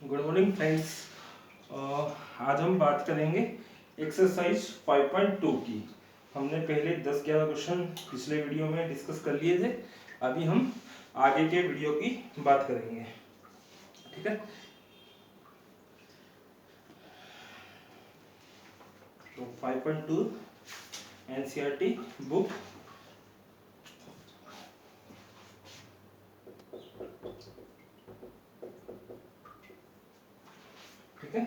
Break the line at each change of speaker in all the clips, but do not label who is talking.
Good morning friends. आज हम बात करेंगे एक्सरसाइज 5.2 की। हमने पहले 10-11 क्वेश्चन पिछले वीडियो में डिस्कस कर लिए थे। अभी हम आगे के वीडियो की बात करेंगे, ठीक है। तो 5.2 एनसीईआरटी बुक, ठीक है।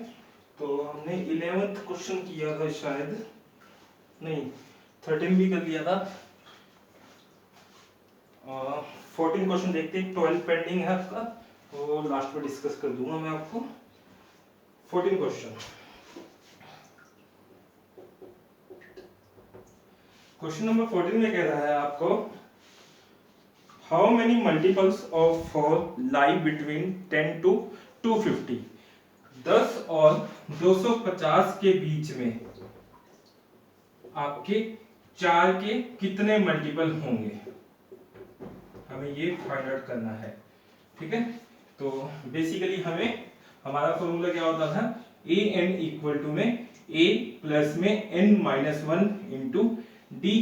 तो हमने 11th क्वेश्चन किया था, शायद नहीं 13 भी कर लिया था। 14 क्वेश्चन देखते हैं, 12 पेंडिंग है आपका, तो लास्ट में डिस्कस कर दूंगा मैं आपको। 14 क्वेश्चन, क्वेश्चन नंबर 14 में कह रहा है आपको, how many multiples of 4 lie between 10 to 250। 10 और 250 के बीच में आपके 4 के कितने मल्टीपल होंगे, हमें ये फाइंड आउट करना है, ठीक है। तो बेसिकली हमें हमारा फॉर्मूला क्या होता था, ए एन इक्वल टू में ए प्लस में n minus one into d.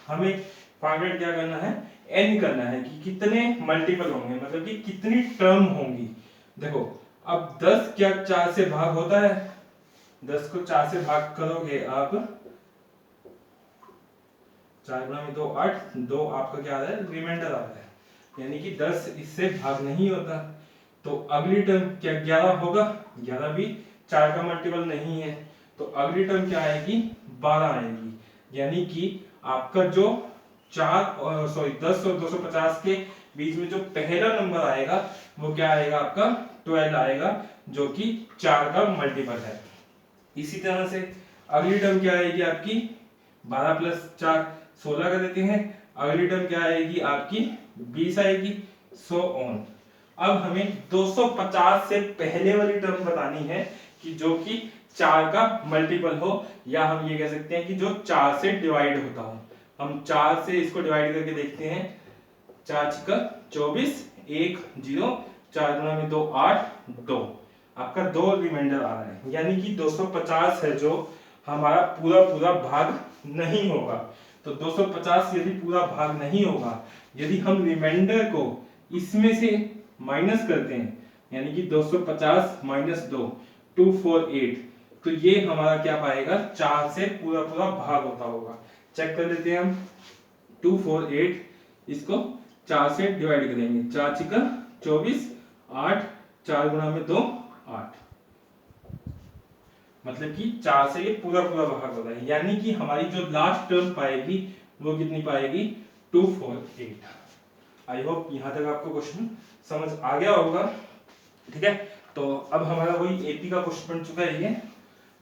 हमें फाइंड आउट क्या करना है, एन करना है कि कितने मल्टीपल होंगे, मतलब कि कितनी टर्म होंगी। देखो अब 10 क्या 4 से भाग होता है, 10 को 4 से भाग करोगे आप, 4 गुना में 2 8, 2 आपका क्या आ रहा है, रिमाइंडर आ रहा है, यानी कि 10 इससे भाग नहीं होता। तो अगली टर्म क्या 11 होगा, 11 भी 4 का मल्टीपल नहीं है, तो अगली टर्म क्या आएगी, 12 आएगी। यानी कि आपका जो 10 और 250 के बीच में जो पहला नंबर आएगा वो क्या आएगा, आपका 12 आएगा, जो कि 4 का मल्टीपल है। इसी तरह से अगली टर्म क्या आएगी आपकी, 12 प्लस 4 16 कर देते हैं। अगली टर्म क्या आएगी आपकी, 20 आएगी, सो ऑन। अब हमें 250 से पहले वाली टर्म बतानी है कि जो कि 4 का मल्टीपल हो, या हम ये कह सकते हैं कि जो 4 से डिवाइड होता हो। हम 4 से इसको डिवाइड करके देखते हैं, 4 छिका 24, 1 0, 4 गुना में 2 8, 2 आपका 2 रिमाइंडर आ रहा है, यानी कि 250 है जो हमारा पूरा पूरा भाग नहीं होगा। तो 250 यदि पूरा भाग नहीं होगा, यदि हम रिमाइंडर को इसमें से माइनस करते हैं, यानी कि 250 माइनस 2 248, तो ये हमारा क्या पाएगा, 4 से पूरा पूरा भाग होता होगा। चेक कर लेते हैं हम, 248 इसको 4 से डिवाइड करेंगे, 4 छिका 24, 8, 4 गुना में 2 8, मतलब कि 4 से ये पूरा पूरा भाग होता है, यानी कि हमारी जो लास्ट टर्म पाएगी वो कितनी पाएगी, 248। आई होप यहां तक आपको क्वेश्चन समझ आ गया होगा, ठीक है। तो अब हमारा वही एपी का क्वेश्चन बन चुका है, ये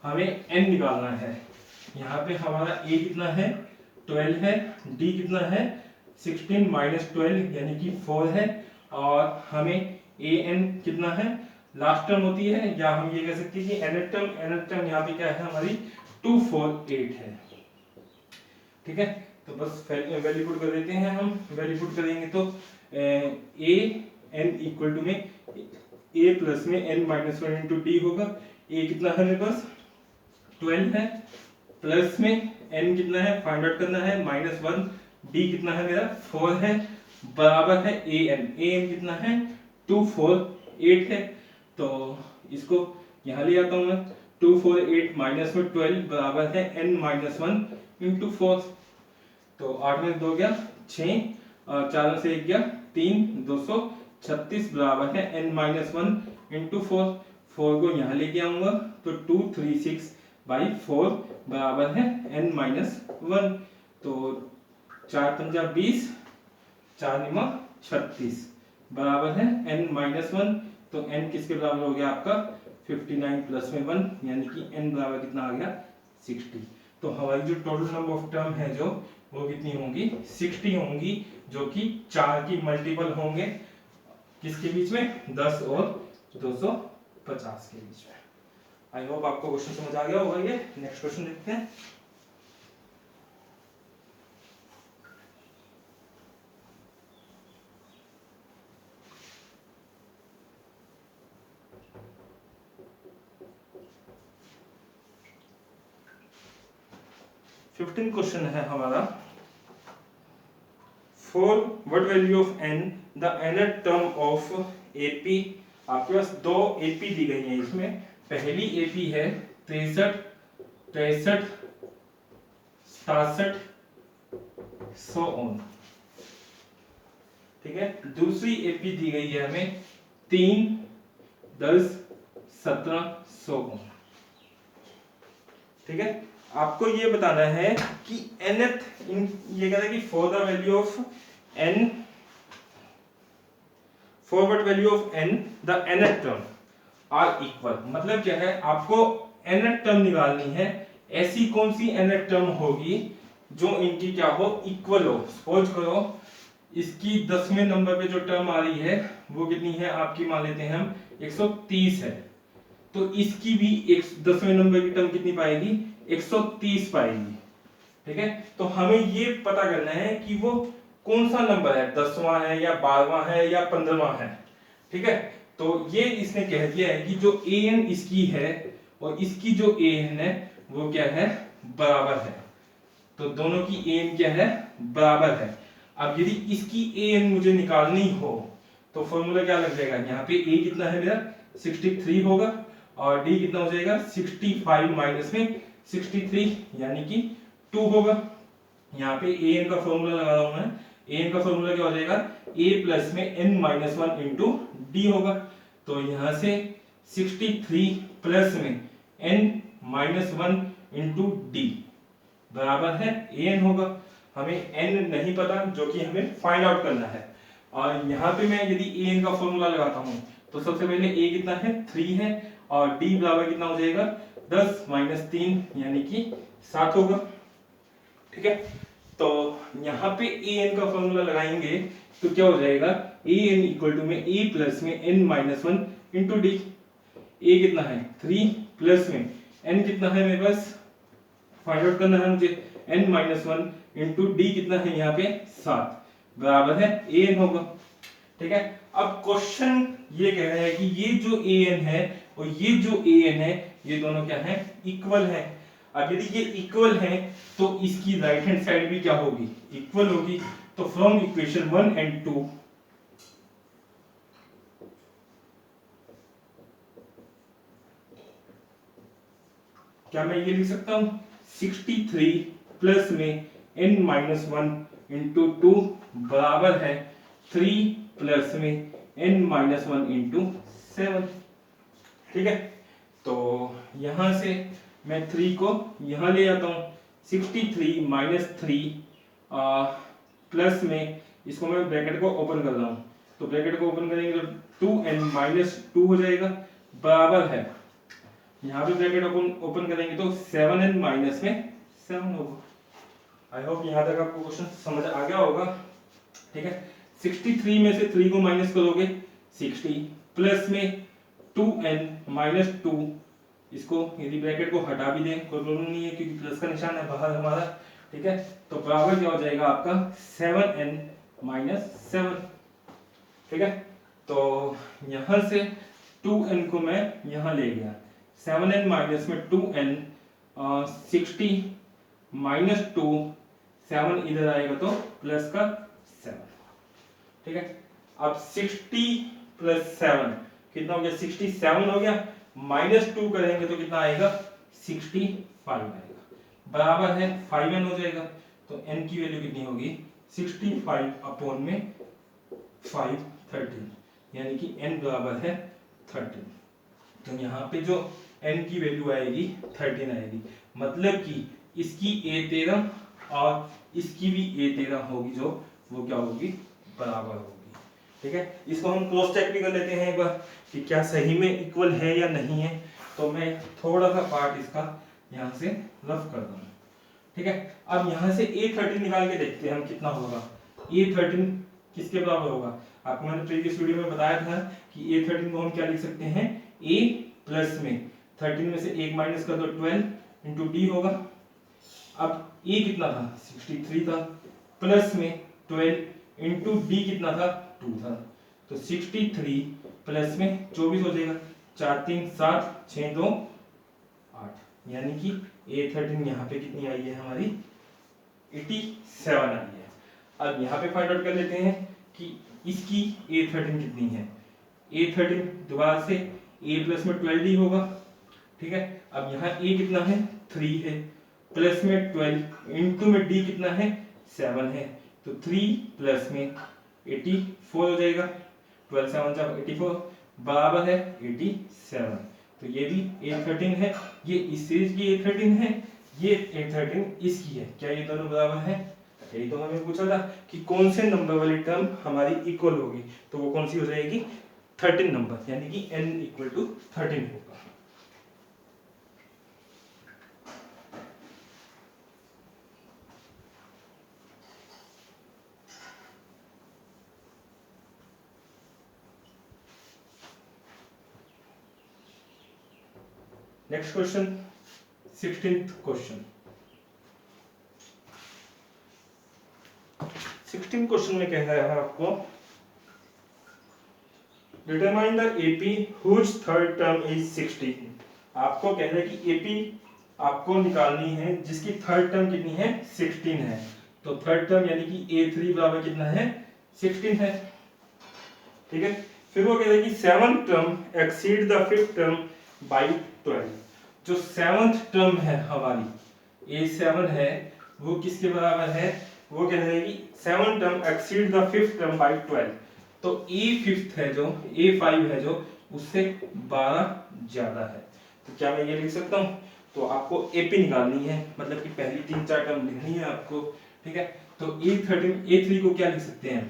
हमें एन निकालना है। यहाँ पे हमारा ए कितना है, 12 है, डी कितना है 16 माइनस 12 यानी कि 4 है, और हमें ए एन कितना है, लास्ट टर्म होती है, या हम ये कह सकते हैं कि एनथ टर्म यहाँ पे क्या है हमारी 248 है, ठीक है। तो बस वैल्यू पुट कर देते हैं हम, वैल्यू पुट करेंगे तो ए एन इक्वल टू में ए प्लस में n minus one into D होगा। ए कितना है मेरे पास 12 है, प्लस में एन कितना है फाइंड आउट करना है माइनस वन, डी कितना है मेरा 4 है, बराबर है ए एन कितना है 248 है। तो इसको यहाँ ले आता हूँ मैं, 248 माइनस में 12 बराबर है एन माइनस वन इंटू 4। तो 8 में 2 गया 6, 4 से 1 गया 3, 236 बराबर है n माइनस वन इंटू 4। 4 को यहाँ लेके आऊंगा तो 236 बाई 4 बराबर है n माइनस वन। तो 4 पंजा 20, 4 निमा 36 बराबर है n माइनस वन। तो n किसके बराबर हो गया आपका 59 प्लस में 1, यानी कि n बराबर कितना आ गया 60। तो हमारी जो टोटल नंबर ऑफ टर्म है जो वो कितनी होंगी 60 होंगी, जो कि 4 की मल्टीपल होंगे, किसके बीच में 10 और 250 के बीच में। आई होप आपको क्वेश्चन समझ आ गया होगा। ये नेक्स्ट क्वेश्चन देखते हैं। 15 क्वेश्चन है हमारा, for what value of n the nth term of AP। आपके पास दो AP दी गई है इसमें, पहली AP है 63, 63, 67, 100। ठीक है, दूसरी AP दी गई है हमें 3, 10, 17, 100। ठीक है, आपको ये बताना है कि nth, ये कह रहा है कि for the value of n, for what value of n the nth term are equal. मतलब क्या है, आपको nth टर्म निकालनी है, ऐसी कौन सी nth टर्म होगी जो इनकी क्या हो, इक्वल हो। सपोज करो इसकी 10वें नंबर पे जो टर्म आ रही है वो कितनी है आपकी, मान लेते हैं हम 130 है, तो इसकी भी 10वें नंबर की टर्म कितनी पाएगी, 130 पाएगी। ठीक है, तो हमें ये पता करना है कि वो कौन सा नंबर है, 10वां है या 12वां है या 15वां है। ठीक है, तो ये इसने कह दिया है कि जो an इसकी है और इसकी जो an है वो क्या है, बराबर है। तो दोनों की an क्या है, बराबर है। अब यदि इसकी an मुझे निकालनी हो तो फॉर्मूला क्या लग जाएगा, यहाँ पे a कितना है मेरा 63 होगा और d कितना हो जाएगा 65 माइनस में 63 यानी कि 2 होगा। यहाँ पे an का फॉर्मूला लगा रहा हूं मैं, an का फॉर्मूला क्या हो जाएगा, a प्लस में n माइनस 1 इंटू डी होगा। तो यहाँ से 63 प्लस में n माइनस 1 इंटू डी बराबर है an होगा। हमें n नहीं पता जो कि हमें फाइंड आउट करना है। और यहाँ पे मैं यदि an का फॉर्मूला लगाता हूँ तो सबसे पहले a कितना है 3 है और d बराबर कितना हो जाएगा 10 माइनस 3 यानी कि 7 होगा। ठीक है, तो यहाँ पे an का फॉर्मूला लगाएंगे तो क्या हो जाएगा, an इक्वल टू में a प्लस में n minus 1 into D. a कितना है 3 प्लस में n कितना है मेरे पास, फाइंड आउट करना है मुझे, n माइनस 1 इंटू डी कितना है यहाँ पे 7 बराबर है an होगा। ठीक है, अब क्वेश्चन ये कह रहा है कि ये जो an है और ये जो an है ये दोनों क्या है, इक्वल है। अब यदि ये इक्वल है तो इसकी राइट हैंड साइड भी क्या होगी, इक्वल होगी। तो फ्रॉम इक्वेशन 1 एंड 2 क्या मैं ये लिख सकता हूं 63 प्लस में n माइनस 1 इंटू 2 बराबर है 3 प्लस में n माइनस 1 इंटू 7। ठीक है, तो यहां से मैं 3 को यहां ले आता हूं, 63 माइनस 3 प्लस में इसको मैं ब्रैकेट को ओपन कर रहा हूं, तो ब्रैकेट को ओपन करेंगे तो 2n माइनस 2 हो जाएगा बराबर है, यहाँ पे ब्रैकेट ओपन करेंगे तो 7n माइनस में 7 होगा। आई होप यहाँ तक आपको क्वेश्चन समझ आ गया होगा। ठीक है, 63 में से 3 को माइनस करोगे 60 प्लस में 2n माइनस 2, इसको यदि ब्रैकेट को हटा भी दें कोई प्रॉब्लम नहीं है क्योंकि प्लस का निशान है बाहर हमारा। ठीक है, तो बराबर क्या हो जाएगा आपका 7n माइनस 7। ठीक है, तो यहां से 2n को मैं यहां ले गया, 7n माइनस में 2n 60 माइनस 2, 7 इधर आएगा तो प्लस का 7। ठीक है, अब 60 प्लस 7 कितना हो गया, 67 हो गया, माइनस 2 करेंगे तो कितना आएगा 65 आएगा, बराबर है 5n हो जाएगा। तो n की वैल्यू कितनी होगी 65 अपॉन में 5 13 यानी कि n बराबर है 13। तो यहाँ पे जो n की वैल्यू आएगी 13 आएगी, मतलब कि इसकी a13 और इसकी भी a13 होगी जो वो क्या होगी, बराबर होगी। ठीक है, इसको हम क्रॉस चेक भी कर लेते हैं एक बार कि क्या सही में इक्वल है या नहीं है। तो मैं थोड़ा सा पार्ट इसका यहाँ से रफ कर दूंगा। ठीक है, अब यहाँ से a13 निकाल के देखते हैं हम कितना होगा। a13 किसके बराबर होगा, आपको मैंने प्रीवियस वीडियो में बताया था कि a13 को हम क्या लिख सकते हैं, a प्लस में 13 में से 1 माइनस कर दो 12 इंटू डी होगा। अब a कितना था 63 था, प्लस में 12 इंटू डी कितना था 2 था, तो 63 प्लस में 24 हो जाएगा, 4 3 7 6 2 8। यानी कि A13 यहाँ पे कितनी आई है हमारी 87 आई है। अब यहाँ पे फाइंड आउट कर लेते हैं कि इसकी A13 कितनी है। A13 दोबारा से A प्लस में 12D होगा, ठीक है। अब यहाँ A कितना है 3 है, प्लस में 12 इंटू में D कितना है 7 है, तो 3 प्लस में 84 हो जाएगा। 12 7 जा 84 बराबर है 87। तो ये भी A13 है, ये इस सीरीज की A13 है, ये A13 इसकी है। क्या ये दोनों बराबर है? यही तो हमें पूछा था कि कौन से नंबर वाली टर्म हमारी इक्वल होगी, तो वो कौन सी हो जाएगी 13 नंबर, यानी कि n इक्वल टू 13 होगा। Next question 16th question. 16th question में कह रहा है आपको determine the AP whose third term is 16। आपको कह रहा है कि एपी आपको निकालनी है जिसकी थर्ड टर्म कितनी है 16 है। तो थर्ड टर्म यानी कि A3 बराबर कितना है 16 है, ठीक है। फिर वो कह रहा है कि seventh term exceed the fifth term by 12। जो सेवंथ टर्म है हमारी A7 है वो किसके बराबर है, वो कह रहे हैं कि seventh term exceed the fifth term by 12। तो A5 है जो A5 है जो उससे 12 ज्यादा है। तो क्या मैं ये लिख सकता हूँ, तो आपको AP निकालनी है, मतलब कि पहली 3 4 टर्म लिखनी है आपको, ठीक है। तो A3 को क्या लिख सकते हैं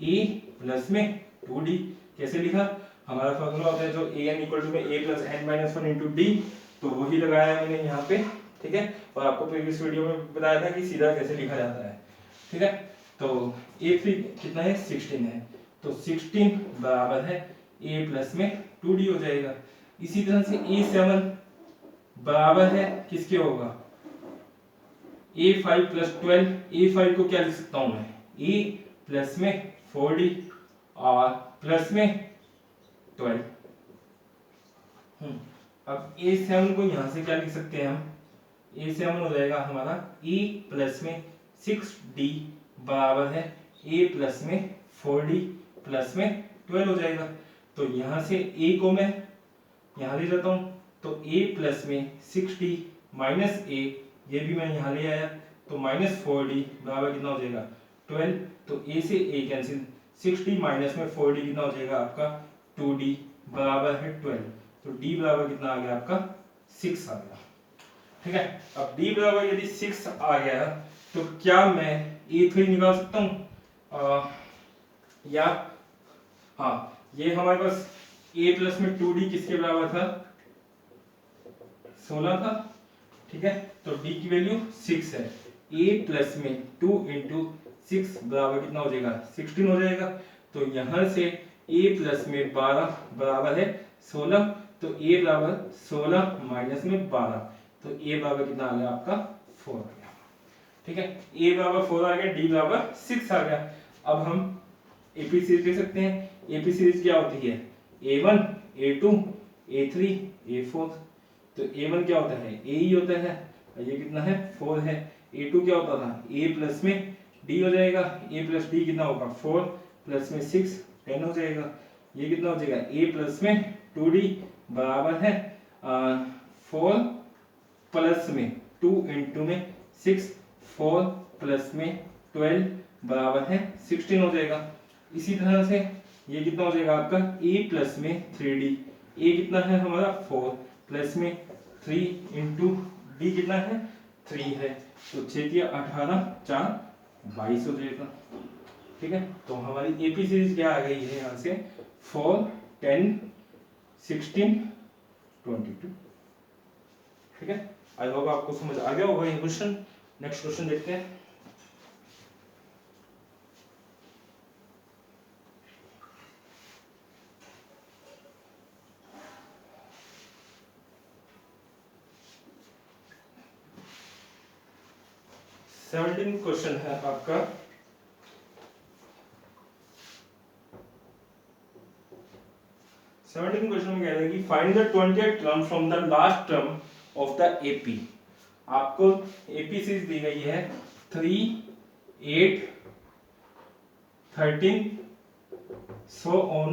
A प्लस में 2D। कैसे लिखा, हमारा फॉर्मूला होता है जो an इक्वल टू में a plus n minus 1 into D, तो वही लगाया है मैंने यहाँ पे, ठीक है। और आपको प्रीवियस वीडियो में बताया था कि सीधा कैसे लिखा जाता है, ठीक है। तो A3 कितना है 16 है, तो 16 बराबर है a प्लस में 2D हो जाएगा। इसी तरह से A7 बराबर है किसके होगा A5 प्लस 12। A5 को क्या लिख सकता हूँ मैं a प्लस में 4D और प्लस में 12। अब A7 को यहां से क्या लिख सकते हैं हम, A7 हो जाएगा हमारा A प्लस में 6D बराबर है A प्लस में 4D प्लस में 12 हो जाएगा। तो यहां से A को मैं यहां ले जाता हूं, तो A प्लस में 6D माइनस A, ये भी मैं यहां ले आया, तो माइनस 4D बराबर कितना हो जाएगा 12। तो A से A कैंसिल, 6D माइनस में 4D कितना हो जाएगा आपका 2D बराबर है 12। तो D बराबर कितना आ गया आपका 6 आ गया, ठीक है। अब D बराबर यदि 6 आ गया तो क्या मैं A3 निकाल सकता हूँ, या हाँ, ये हमारे पास A प्लस में 2D किसके बराबर था 16 था, ठीक है। तो D की वैल्यू 6 है, A प्लस में 2 इंटू 6 बराबर कितना हो जाएगा 16 हो जाएगा। तो यहां से A प्लस में 12 बराबर है 16, तो A बराबर 16 माइनस में 12, तो A बराबर कितना आ गया आपका 4 आ गया, ठीक है। A बराबर 4 आ गया, D बराबर 6 आ गया। अब हम AP सीरीज लिख सकते हैं। AP सीरीज क्या होती है A1 A2 A3 A4। तो A1 क्या होता है A ही होता है, ये कितना है 4 है। A2 क्या होता था A प्लस में D हो जाएगा, A प्लस D कितना होगा 4 प्लस में 6 10 हो जाएगा। ये कितना हो जाएगा A प्लस में 2D बराबर है 4 प्लस में 2 इंटू में 6, 4 प्लस में 12 बराबर है 16 हो जाएगा। इसी तरह से ये कितना हो जाएगा आपका A प्लस में 3D, A कितना है हमारा 4 प्लस में 3 इंटू D कितना है 3 है, तो 6 की 18 4 22 हो जाएगा, ठीक है। तो हमारी AP सीरीज क्या आ गई है यहाँ से 4 10 16 22, ठीक है। आई होप आपको समझ आ गया होगा ये क्वेश्चन। नेक्स्ट क्वेश्चन देखते हैं। सेवनटीन क्वेश्चन है आपका, सेवनटीन क्वेश्चन में कह रहा है कि find the 20th term from the last term of the AP। आपको AP सीरीज दी गई है 3, 8, 13 so on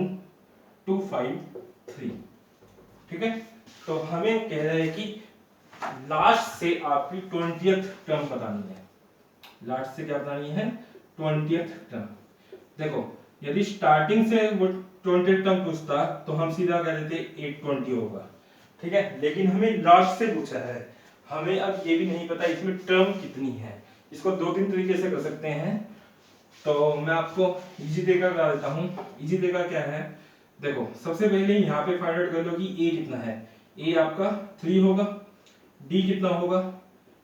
2, 5, 3। ठीक है, तो हमें कह रहा है कि लास्ट से आपकी 20th टर्म बतानी है। लास्ट से क्या बतानी है? 20th term. देखो, यदि स्टार्टिंग से वो 20th टर्म पूछता तो हम सीधा कह देते 820 होगा। ठीक है, लेकिन हमें लास्ट से पूछा है, हमें अब ये भी नहीं पता इसमें टर्म कितनी है। इसको 2-3 तरीके से कर सकते हैं, तो मैं आपको इजी तरीका बता देता हूँ। इजी तरीका क्या है? देखो, सबसे पहले यहाँ पे फाइंड आउट कर लो कि ए कितना है। ए आपका 3 होगा, डी कितना होगा?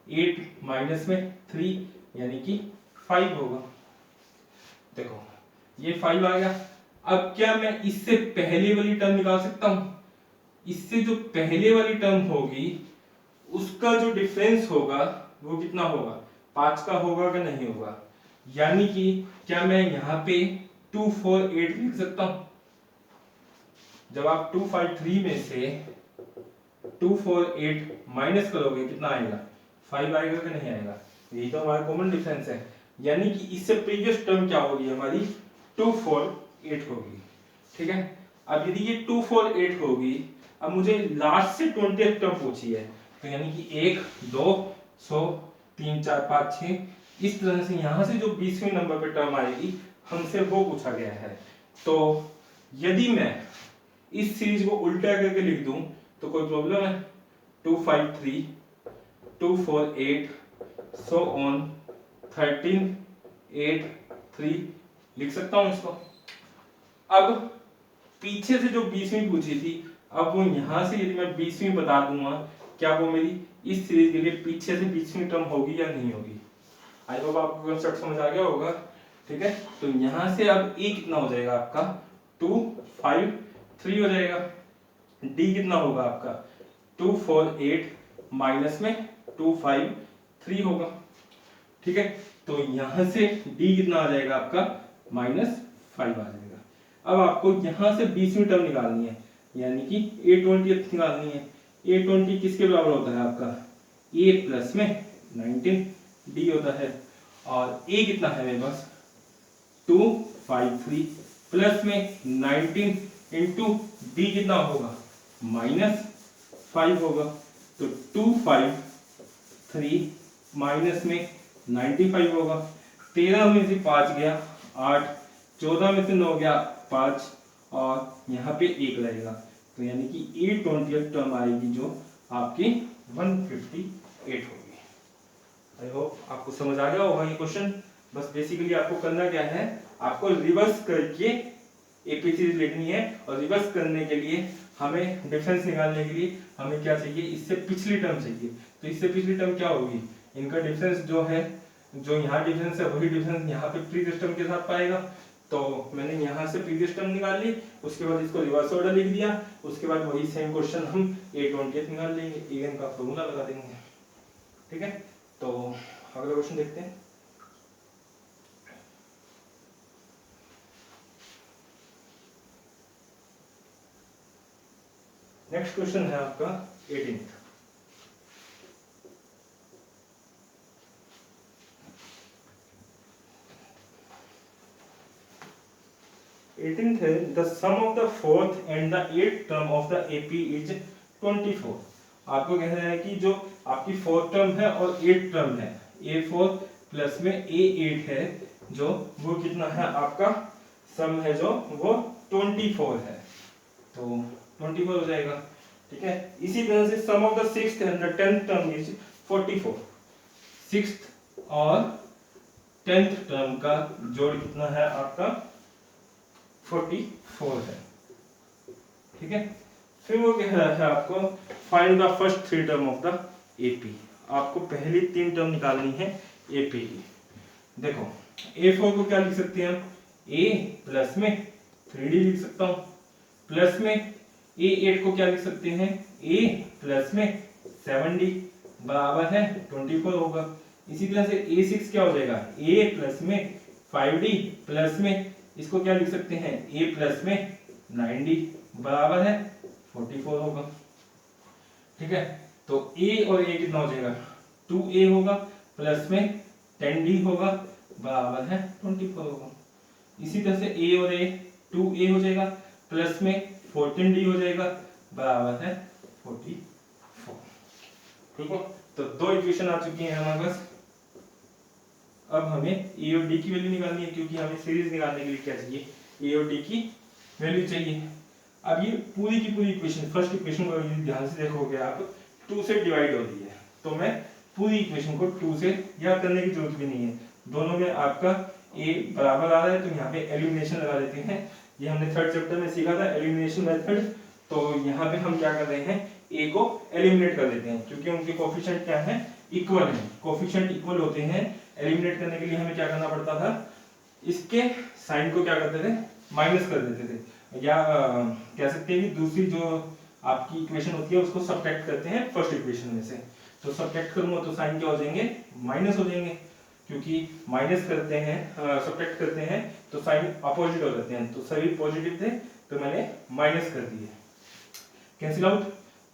8 माइनस में 3 यानी कि 5 होगा। देखो, ये 5 आ गया। अब क्या मैं इससे पहले वाली टर्म निकाल सकता हूं? इससे जो पहले वाली टर्म होगी उसका जो डिफरेंस होगा वो कितना होगा? 5 का होगा कि नहीं होगा? यानी कि क्या मैं यहाँ पे 2, 4, 8 लिख सकता हूं? जब आप 2, 5, 3 में से 2, 4, 8 माइनस करोगे कितना आएगा? 5 आएगा कि नहीं आएगा? यही तो हमारा कॉमन डिफरेंस है। यानी कि इससे प्रीवियस टर्म क्या होगी हमारी? 2, 4, 8 होगी। ठीक है, अब यदि ये 2, 4, 8 होगी, अब मुझे लास्ट से 20th टर्म पूछी है, तो यानी कि 1, 2, 100, 3, 4, 5, 6 इस तरह से यहाँ से जो 20वें नंबर पे टर्म आएगी हमसे वो पूछा गया है। तो यदि मैं इस सीरीज को उल्टा करके लिख दूं तो कोई प्रॉब्लम है? 2, 5, 3, 2, 4, 8 सो ऑन 13, 8, 3 लिख सकता हूं इसको। अब पीछे से जो 20वीं पूछी थी, अब वो यहां से यदि मैं 20वीं बता दूंगा, क्या वो मेरी इस सीरीज के लिए पीछे से 20वीं टर्म होगी या नहीं होगी? आई होप आपको कंसेप्ट समझ आ गया होगा। ठीक है, तो यहां से अब ए कितना हो जाएगा आपका? 2, 5, 3 हो जाएगा। डी कितना होगा आपका? 2, 4, 8 माइनस में 2, 5, 3 होगा। ठीक है, तो यहां से डी कितना आ जाएगा आपका? -5 आ जाएगा। अब आपको यहां से 20वीं टर्म निकालनी है, यानी कि A20 निकालनी है। A20 किसके बराबर होता है आपका? A प्लस में 19 D होता है। और A कितना है मेरे पास? 2, 5, 3 प्लस में 19 इंटू D कितना होगा? -5 होगा। तो 2, 5, 3 माइनस में 95 होगा। 13 में से 5 गया 8, 14 में से 9 गया 5 और यहाँ पे 1 रहेगा। तो यानी कि A20 टर्म आएगी जो आपकी 158 होगी। आई होप आपको समझ आ गया होगा ये क्वेश्चन। बस बेसिकली आपको करना क्या है, आपको रिवर्स करके एपी सीरीज लिखनी है। और रिवर्स करने के लिए हमें डिफरेंस निकालने के लिए हमें क्या चाहिए? इससे पिछली टर्म चाहिए। तो इससे पिछली टर्म क्या होगी? इनका डिफरेंस जो है, जो यहाँ डिफरेंस है वही डिफरेंस यहाँ पे प्रीवियस टर्म के साथ पाएगा। तो मैंने यहाँ से प्रीवियस टर्म निकाल ली, उसके बाद इसको रिवर्स ऑर्डर लिख दिया, उसके बाद वही सेम क्वेश्चन हम A20 निकाल लेंगे, an का फॉर्मूला लगा देंगे। ठीक है, तो अगला क्वेश्चन देखते हैं। नेक्स्ट क्वेश्चन है आपका 18th। 18th है, the sum of the fourth and the eighth term of the AP is 24। आपको कह रहा है कि जो आपकी फोर्थ टर्म है और एट टर्म है, A4 प्लस में A8 है, जो वो कितना है आपका? सम है जो वो 24 है। तो 24 हो जाएगा। ठीक है, इसी तरह से sum of the sixth and the 10th term is 44। Sixth और 10th टर्म का जोड़ कितना है आपका? 44 है। ठीक है, फिर वो कह रहा है आपको find the first 3 term of the AP. आपको पहली 3 टर्म निकालनी है एपी की। देखो, A4 को क्या लिख सकते हैं हम? A प्लस में 3D लिख सकता हूं, प्लस में A8 को क्या लिख सकते हैं? A प्लस में 7D बराबर है 24 होगा। इसी तरह से A6 क्या हो जाएगा? A प्लस में 5D प्लस में इसको क्या लिख सकते हैं? A प्लस में 9D बराबर है 44 होगा। ठीक है, तो ए और ए कितना हो जाएगा 2a होगा प्लस में 10d होगा बराबर है 24 होगा। इसी तरह से a और a 2a हो जाएगा प्लस में 14d हो जाएगा बराबर है 44। ठीक है, तो दो इक्वेशन आ चुकी हैं हमारे पास। अब हमें a और d की वैल्यू निकालनी है, क्योंकि हमें सीरीज निकालने के लिए क्या चाहिए, a और d की वैल्यू चाहिए। अब ये पूरी की पूरी इक्वेशन, फर्स्ट इक्वेशन को ध्यान से देखोगे आप 2 से डिवाइड हो रही है, तो मैं पूरी इक्वेशन को 2 से याद करने की जरूरत भी नहीं है। दोनों में आपका a बराबर आ रहा है, तो यहाँ पे एलिमिनेशन लगा देते हैं। ये हमने थर्ड चैप्टर में सीखा था एलिमिनेशन मेथड। तो यहाँ पे हम क्या कर रहे हैं, a को एलिमिनेट कर देते हैं, क्योंकि उनके कोफिशिएंट क्या है, इक्वल है। कोफिशिएंट इक्वल होते हैं, एलिमिनेट करने के लिए हमें क्या करना पड़ता था, इसके साइन को क्या करते थे, माइनस कर देते थे, या कह सकते हैं कि दूसरी जो आपकी इक्वेशन होती है उसको सब्ट्रैक्ट करते हैं फर्स्ट इक्वेशन में से। तो सब्ट्रैक्ट करूंगा तो साइन क्या हो जाएंगे, माइनस हो जाएंगे, क्योंकि माइनस करते हैं सब्ट्रैक्ट करते हैं तो साइन अपोजिट हो जाते हैं। तो सभी पॉजिटिव थे तो मैंने माइनस कर दिए, कैंसिल आउट।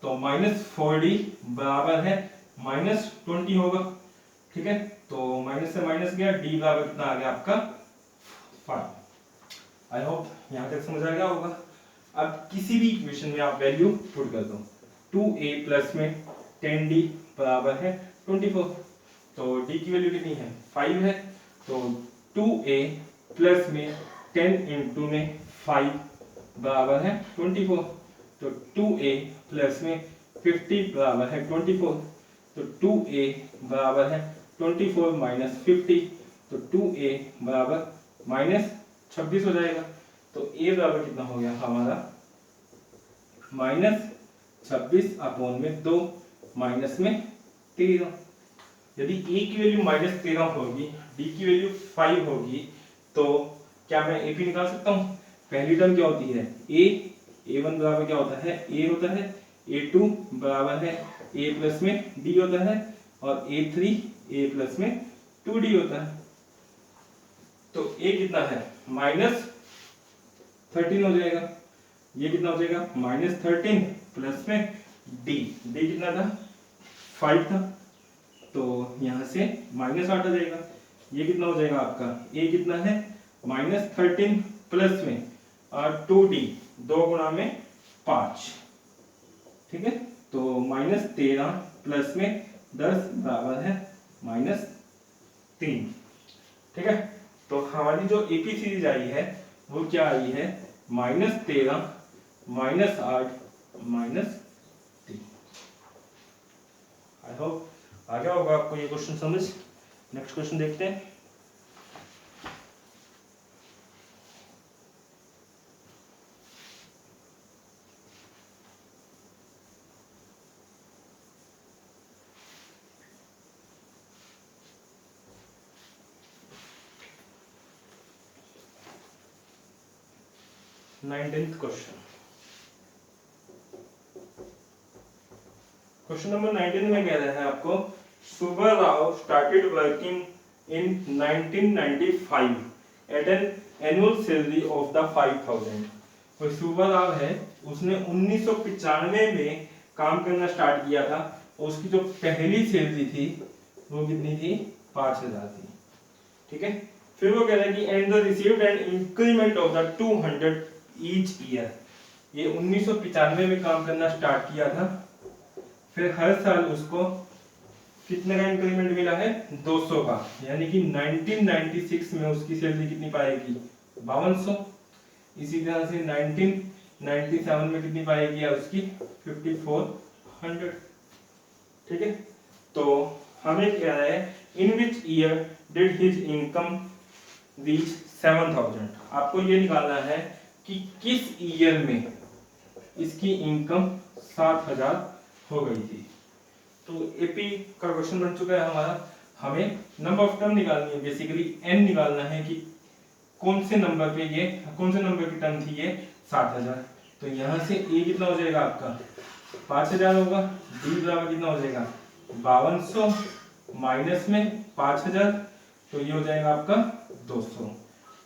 तो -4d बराबर है -20 होगा। ठीक है, तो माइनस से माइनस गया, d बराबर कितना आ गया आपका 5। आई होप यहाँ तक समझ आ गया होगा। अब किसी भी इक्वेशन में आप वैल्यू पुट कर दो, 2a प्लस में 10d बराबर है 24। तो d की वैल्यू कितनी है, 5 है। तो 2a प्लस में 10 इंटू में 5 बराबर है 24। तो 2a प्लस में 50 बराबर है 24। तो 2a बराबर है 24 माइनस 50। तो 2a बराबर -26 हो जाएगा। तो a बराबर कितना हो गया हमारा, -26 अपॉन में 2 माइनस में 13। यदि a की वैल्यू -13 होगी, d की वैल्यू 5 होगी, तो क्या मैं a p निकाल सकता हूँ। पहली टर्म क्या होती है, a1 बराबर क्या होता है, a होता है, a2 बराबर है a प्लस में d होता है, और a3 a प्लस में 2d होता है। तो a कितना है, -13 हो जाएगा। ये कितना हो जाएगा, -13 प्लस में d कितना था, 5 था, तो यहां से -8 आ जाएगा। ये कितना हो जाएगा आपका, a कितना है, -13 प्लस में 2d, 2 गुणा में 5। ठीक है, तो -13 प्लस में 10 बराबर है -3। ठीक है, तो हमारी जो एपी सीरीज आई है वो क्या आई है, -13 -8 -3। आई होप आ गया होगा आपको ये क्वेश्चन समझ। नेक्स्ट क्वेश्चन देखते हैं। क्वेश्चन नंबर 19 में कह रहा है आपको, Subba Rao started working in 1995 at an annual salary of the 5000। कोई सुब्बा राव है, उसने 1995 में काम करना स्टार्ट किया था, और उसकी जो पहली सैलरी थी वो कितनी थी, 5000 थी। ठीक है, फिर वो कह रहा है कि and the received an increment of the 200 each year. ये 1995 में काम करना स्टार्ट किया था, फिर हर साल उसको कितने का इंक्रीमेंट मिला है, 200 का। यानी कि 1996 में उसकी सैलरी कितनी पाएगी, 5200। इसी तरह से 1997 में कितनी पाएगी यार उसकी, 5400। ठीक है, तो हमें कह रहा है in which year did his income reach 7000। आपको ये निकालना है कि किस ईयर में इसकी इनकम 7000 हो गई थी। तो एपी का क्वेश्चन बन चुका है हमारा। हमें नंबर ऑफ टर्म निकालनी है, बेसिकली एन निकालना है कि कौन से नंबर पे ये, कौन से नंबर की टर्म थी ये 7000। तो यहाँ से ए कितना हो जाएगा आपका 5000 होगा, डी बराबर कितना हो जाएगा 5200 माइनस में 5000, तो ये हो जाएगा आपका 200।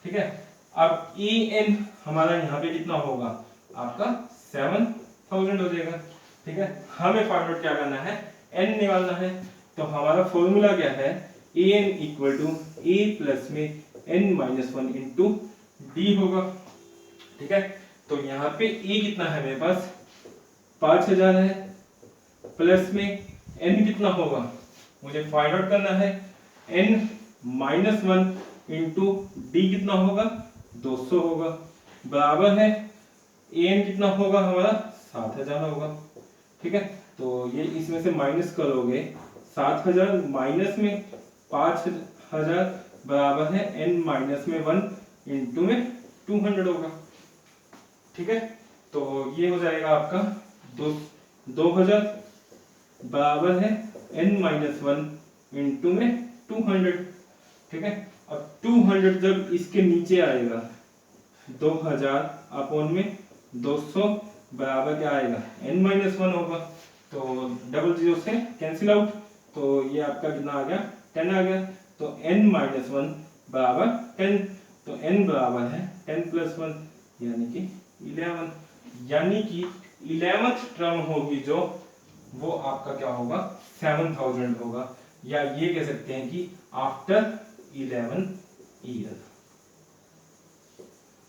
ठीक है, अब ए एन हमारा यहाँ पे कितना होगा आपका 7000 हो जाएगा। ठीक है, हमें फाइंड आउट क्या करना है, n निकालना है। तो हमारा फॉर्मूला क्या है, an equal to a plus में n minus one into D होगा। ठीक है, तो यहाँ पे a कितना है मेरे पास 5000 है, प्लस में n कितना होगा मुझे फाइंड आउट करना है, n minus one into D कितना होगा 200 होगा, बराबर है an कितना होगा हमारा 7000 होगा। ठीक है, तो ये इसमें से माइनस करोगे 7000 माइनस में 5000 बराबर है n माइनस में 1 इंटू में 200 होगा। ठीक है, तो ये हो जाएगा आपका 2000 बराबर है n माइनस वन इंटू में 200। ठीक है, अब 200 जब इसके नीचे आएगा 2000 अपॉन में 200 बराबर क्या आएगा n माइनस वन होगा, तो डबल जीरो से कैंसिल आउट, तो ये आपका कितना आ गया 10 आ गया। तो n माइनस वन बराबर 10, तो n बराबर है 10 प्लस वन यानी कि 11, यानी कि 11th टर्म होगी जो वो आपका क्या होगा 7000 होगा, या ये कह सकते हैं कि आफ्टर 11 ईयर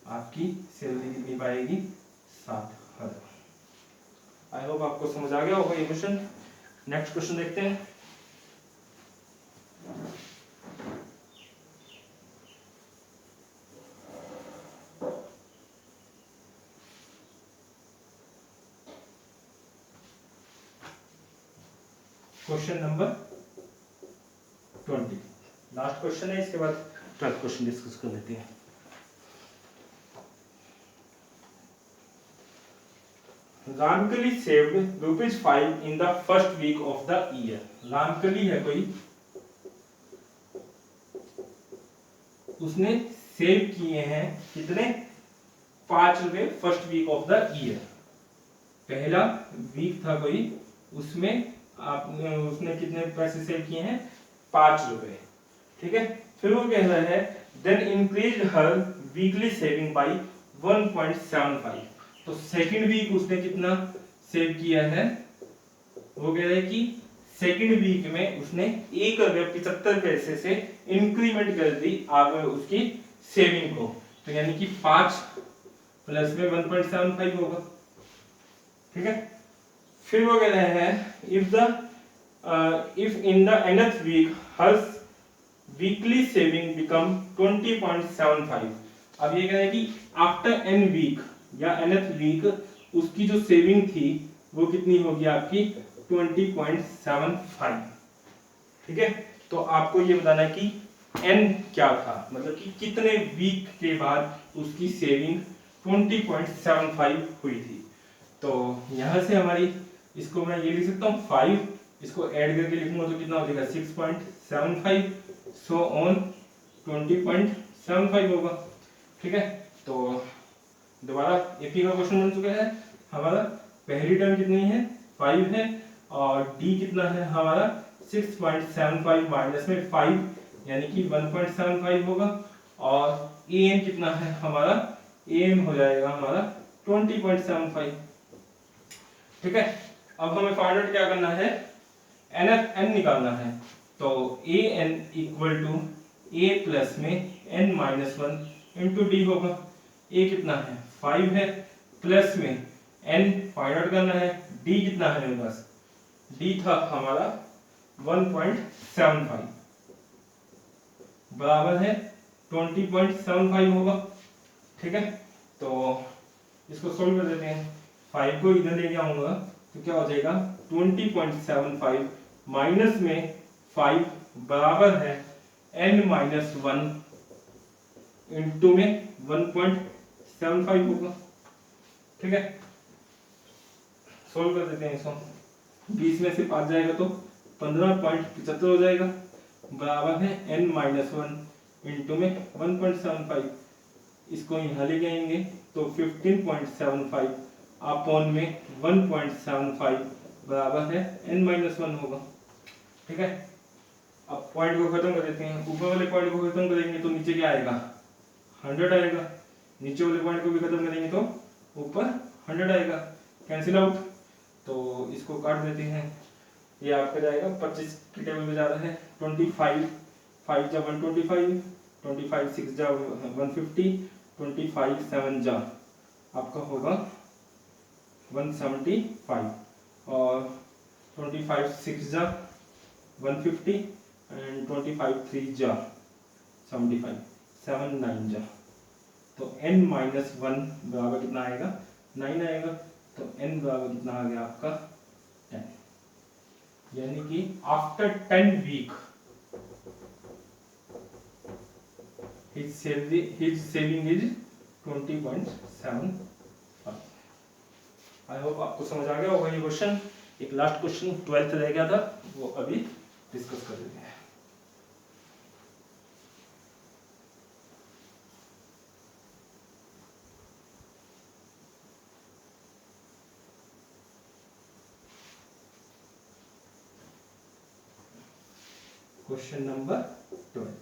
आपकी सैलरी कितनी पाएगी 7000। आई होप आपको समझ आ गया होगा ये क्वेश्चन। नेक्स्ट क्वेश्चन देखते हैं। क्वेश्चन नंबर 20, लास्ट क्वेश्चन है, इसके बाद 12th क्वेश्चन डिस्कस कर लेते हैं। Ramkali saved ₹5 in the first week of the year. Ramkali है कोई, उसने सेव किए हैं कितने ₹5 first week of the year. पहला वीक था कोई, उसमें आपने उसने कितने पैसे सेव किए हैं ₹5। ठीक है, फिर वो कह रहा है then increase her weekly saving by 1.75। तो सेकंड वीक उसने कितना सेव किया है, वो कह रहा है कि सेकंड वीक में उसने ₹1.75 से इंक्रीमेंट कर दी आगे उसकी सेविंग को, तो यानी कि 5 प्लस में 1.75 होगा। ठीक है, फिर वो कह रहे हैं if in the nth week her weekly saving become 20.75। अब ये कह रहे हैं कि आफ्टर n वीक या nth वीक उसकी जो सेविंग थी वो कितनी होगी आपकी 20.75। ठीक है, तो आपको ये बताना है कि n क्या था, मतलब कि कितने वीक के बाद उसकी सेविंग 20.75 हुई थी। तो यहां से हमारी इसको मैं ये लिख सकता हूँ 5, इसको ऐड करके लिखूंगा तो कितना हो जाएगा 6.75, सो ऑन 20.75 होगा। ठीक है, तो दोबारा एपी का क्वेश्चन बन चुका है हमारा। पहली टर्म कितनी है 5 है, और डी कितना है हमारा 6.75 माइनस में 5 यानी कि 1.75 होगा, और ए एन कितना है हमारा, ए एन हो जाएगा हमारा 20.75। ठीक है, अब हमें फाइंड आउट क्या करना है, एन निकालना है। तो a n equal to a plus में n minus one into D होगा। ए कितना है 5 है, प्लस में n फाइंड आउट करना है, d कितना है मेरे पास, d था हमारा 1.75 बराबर है 20.75 होगा। ठीक है, तो इसको सोल्व कर देते हैं। 5 को इधर लेके आऊंगा तो क्या हो जाएगा 20.75 माइनस में 5 बराबर है n माइनस वन इंटू में 1.75 होगा। ठीक है, सोल्व कर देते हैं इसको। 20 में से 5 जाएगा तो 15.75 हो जाएगा, बराबर है n माइनस वन इंटू में 1.75। इसको यहाँ लेके आएंगे तो 15.75 अपॉन में 1.75 बराबर है n माइनस वन होगा। ठीक है, अब पॉइंट को खत्म कर देते हैं। ऊपर वाले पॉइंट को खत्म करेंगे तो नीचे क्या आएगा 100 आएगा, नीचे वाले पॉइंट को भी खत्म करेंगे तो ऊपर 100 आएगा, कैंसिल आउट। तो इसको काट देते हैं, ये आपका जाएगा 25 की टेबल में जा रहा है। 25 5 जा 125, 25 6 जा 150, 25 7 जा आपका होगा 175, और 25 6 जा 150 एंड 25 3 जा 75, 7 9 जा, तो n माइनस 1 बराबर कितना आएगा 9 आएगा। तो n बराबर कितना आ गया आपका 10, यानी कि after 10 week his saving is 20.75। I hope आपको समझ आ गया होगा ये क्वेश्चन। एक लास्ट क्वेश्चन 12th रह गया था, वो अभी डिस्कस कर लेते हैं। Question number 12।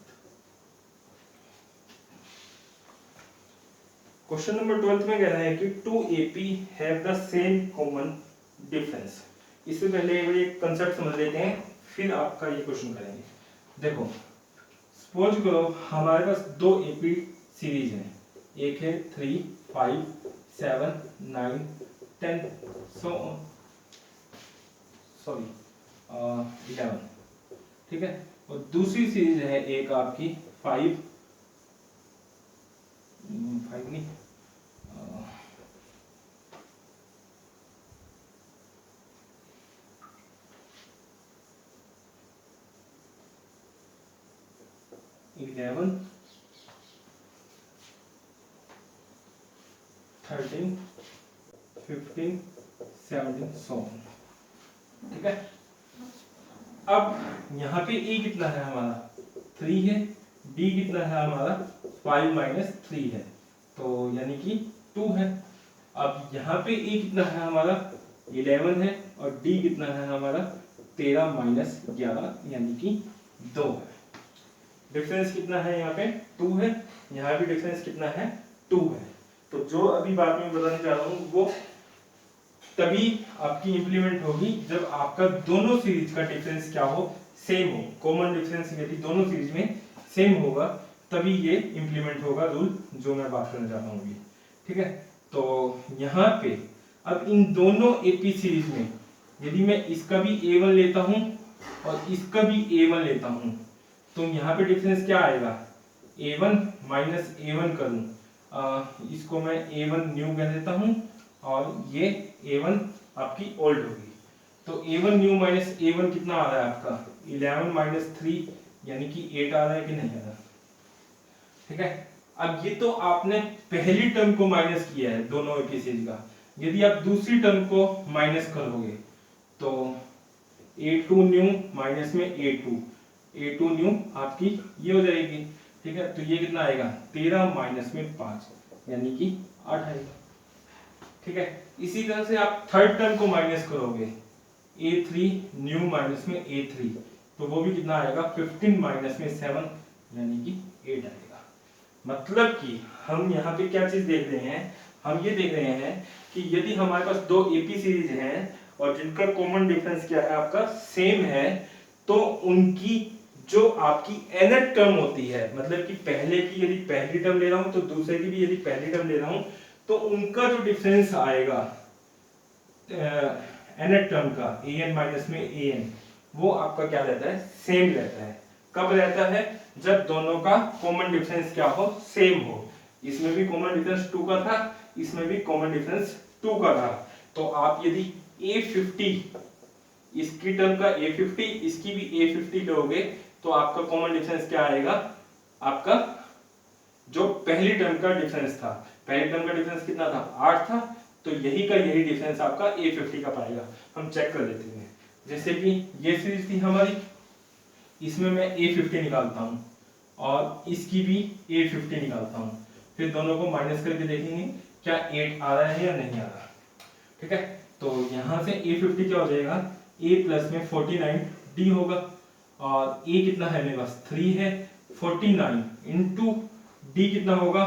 क्वेश्चन नंबर 12 में कह रहा है कि 2 AP have the same common difference. इससे पहले ये कंसेप्ट समझ लेते हैं, फिर आपका ये क्वेश्चन करेंगे। देखो सपोज करो हमारे पास 2 AP सीरीज है, एक है 3 5 7 9 10 सॉरी 11, ठीक है। और दूसरी सीरीज है एक आपकी 5 नहीं 11 13 15 17 सो, ठीक है। अब यहाँ पे E कितना है हमारा 3 है, D कितना है हमारा 5 माइनस 3 है, तो यानी कि 2 है। अब यहाँ पे E कितना है हमारा 11 है, और D कितना है हमारा 13 माइनस 11 यानी कि 2 है। डिफरेंस कितना है यहाँ पे 2 है, यहाँ भी डिफरेंस कितना है 2 है। तो जो अभी बात मैं बताने जा रहा हूँ वो तभी आपकी इंप्लीमेंट होगी जब आपका दोनों सीरीज का डिफरेंस क्या हो सेम हो। कॉमन डिफरेंस यदि दोनों सीरीज में सेम होगा तभी ये इंप्लीमेंट होगा रूल जो मैं बात करने जा रहा हूँ, ठीक है। तो यहाँ पे अब इन दोनों एपी सीरीज में यदि मैं इसका भी A1 लेता हूँ और इसका भी A1 लेता हूँ तो यहाँ पे डिफरेंस क्या आएगा A1 माइनस A1 करूँ, इसको मैं A1 न्यू कह देता हूँ और ये A1 आपकी ओल्ड होगी। तो A1 न्यू माइनस A1 कितना आ रहा है आपका 11 माइनस 3 यानी कि 8 आ रहा है कि नहीं आ रहा, ठीक है। अब ये तो आपने पहली टर्म को माइनस किया है दोनों एपीसीज का, यदि आप दूसरी टर्म को माइनस करोगे तो A2 न्यू माइनस में A2 न्यू आपकी ये हो जाएगी, ठीक है। तो ये कितना आएगा 13 माइनस में 5 यानी कि 8 आएगा, ठीक है। इसी तरह से आप थर्ड टर्म को माइनस करोगे A3 न्यू माइनस में A3 तो वो भी कितना आएगा 15 माइनस में 7 यानी कि 8 आएगा। मतलब कि हम यहाँ पे क्या चीज देख रहे हैं, हम ये देख रहे हैं कि यदि हमारे पास दो एपी सीरीज हैं और जिनका कॉमन डिफरेंस क्या है आपका सेम है, तो उनकी जो आपकी nth टर्म होती है, मतलब कि पहले की यदि पहली टर्म ले रहा हूं तो दूसरे की भी यदि पहली टर्म ले रहा हूं तो उनका जो डिफरेंस आएगा nth टर्म का an माइनस में an वो आपका क्या रहता है सेम रहता है। कब रहता है जब दोनों का कॉमन डिफरेंस क्या हो सेम हो। इसमें भी कॉमन डिफरेंस 2 का था, इसमें भी कॉमन डिफरेंस 2 का था। तो आप यदि A50 इसकी टर्म का A50 इसकी भी A50 लोगे तो आपका कॉमन डिफरेंस क्या आएगा, आपका जो पहली टर्म का डिफरेंस था, पहली टर्म का डिफरेंस कितना था 8 था, तो यही का यही डिफरेंस आपका A50 का पाएगा। हम चेक कर लेते हैं, जैसे कि ये सीरीज थी हमारी, इसमें मैं A50 निकालता हूं और इसकी भी A50 निकालता हूं, फिर दोनों को माइनस करके देखेंगे क्या 8 आ रहा है या नहीं आ रहा, ठीक है। तो यहां से A50 क्या हो जाएगा A प्लस में 49 D होगा और A कितना है मेरे पास 3 है, 49 इंटू D कितना होगा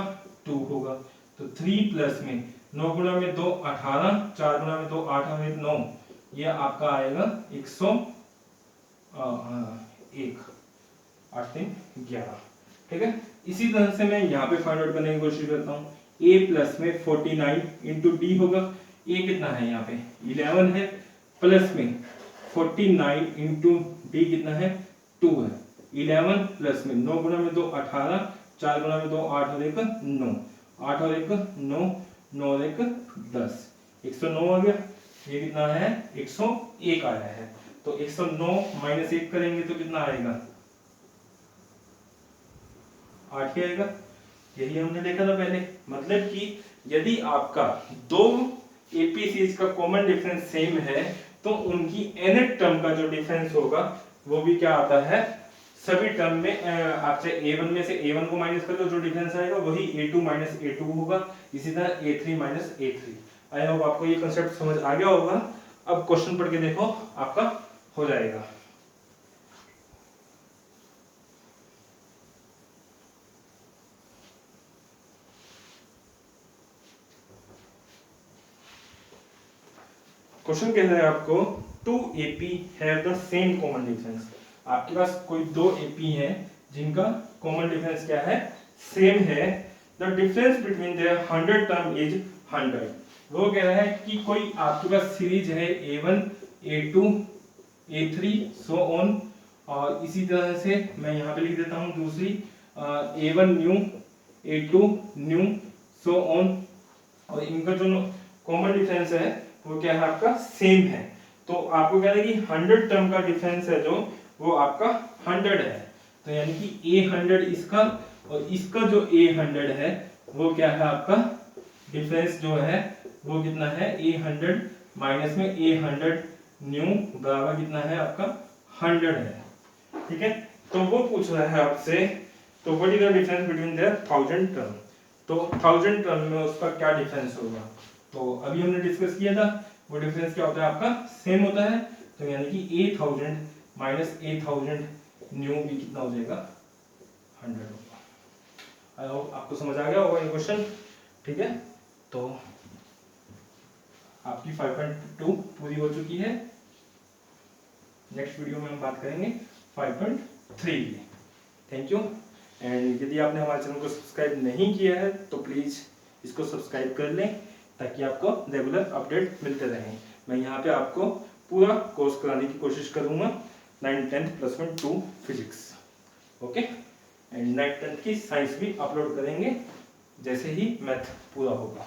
2 होगा। तो 3 प्लस में 9 गुणा में 2 18, 4 गुणा में 2 8 में 9 ये आपका आएगा 101, 8 3 11। ठीक है, इसी तरह से मैं यहाँ पे फाइंड आउट करने की कोशिश करता हूँ। a प्लस में 49 इंटू डी होगा। a कितना है यहाँ पे 11 है, प्लस में 49 इंटू डी कितना है 2 है। 11 प्लस में 9 गुना में 2 18, 4 गुना में 2 8 और 1 9, 8 और 1 9, 9 और 1 10, 109 आ गया। ये कितना है 101 आया है। तो 109 माइनस 1 करेंगे तो कितना आएगा 8 ही आएगा। यही हमने देखा था पहले। मतलब कि यदि आपका दो एपी सीरीज का कॉमन डिफरेंस सेम है तो उनकी nth टर्म का जो डिफरेंस होगा वो भी क्या आता है, सभी टर्म में आपसे a1 में से a1 को माइनस कर दो, जो डिफरेंस आएगा वही a2 माइनस a2 होगा। इसी तरह a3 माइनस a3। आई होप आपको ये कंसेप्ट समझ आ गया होगा। अब क्वेश्चन पढ़ के देखो, आपका हो जाएगा। क्वेश्चन कह रहा है आपको two AP have the same common difference. आपके पास कोई दो एपी हैं जिनका कॉमन डिफरेंस क्या है, सेम है। The difference between their 100 term is 100। वो कह रहा है कि कोई आपके पास सीरीज है a1 a2 a3 so on, और इसी तरह से मैं यहाँ पे लिख देता हूँ दूसरी a1 new a2 new so on, और इनका जो कॉमन डिफरेंस है वो क्या है आपका सेम है। तो आपको कह रहा है कि 100 टर्म का डिफरेंस है जो वो आपका 100 है। तो यानी कि a100 इसका और इसका जो a100 है वो क्या है आपका डिफरेंस जो है वो कितना है a100 माइनस में a100 न्यू बराबर कितना है आपका 100 है। ठीक है, तो वो पूछ रहा है आपसे तो what is the difference between their 1000 term. तो 1000 टर्म में उसका क्या डिफरेंस होगा, तो अभी हमने डिस्कस किया था वो डिफरेंस क्या होता है आपका सेम होता है। तो यानी कि a1000 माइनस a1000 न्यू भी कितना हो जाएगा 100 होगा। आई होप आपको समझ आ गया होगा ये क्वेश्चन। ठीक है, तो आपकी 5.2 पूरी हो चुकी है। नेक्स्ट वीडियो में हम बात करेंगे 5.3 की। Thank you. एंड यदि आपने हमारे चैनल को सब्सक्राइब नहीं किया है तो प्लीज़ इसको सब्सक्राइब कर लें ताकि आपको रेगुलर अपडेट मिलते रहें। मैं यहाँ पे आपको पूरा कोर्स कराने की कोशिश करूँगा 9th 10th plus 1 2 physics. Okay, and 9th 10th की साइंस भी अपलोड करेंगे जैसे ही मैथ पूरा होगा।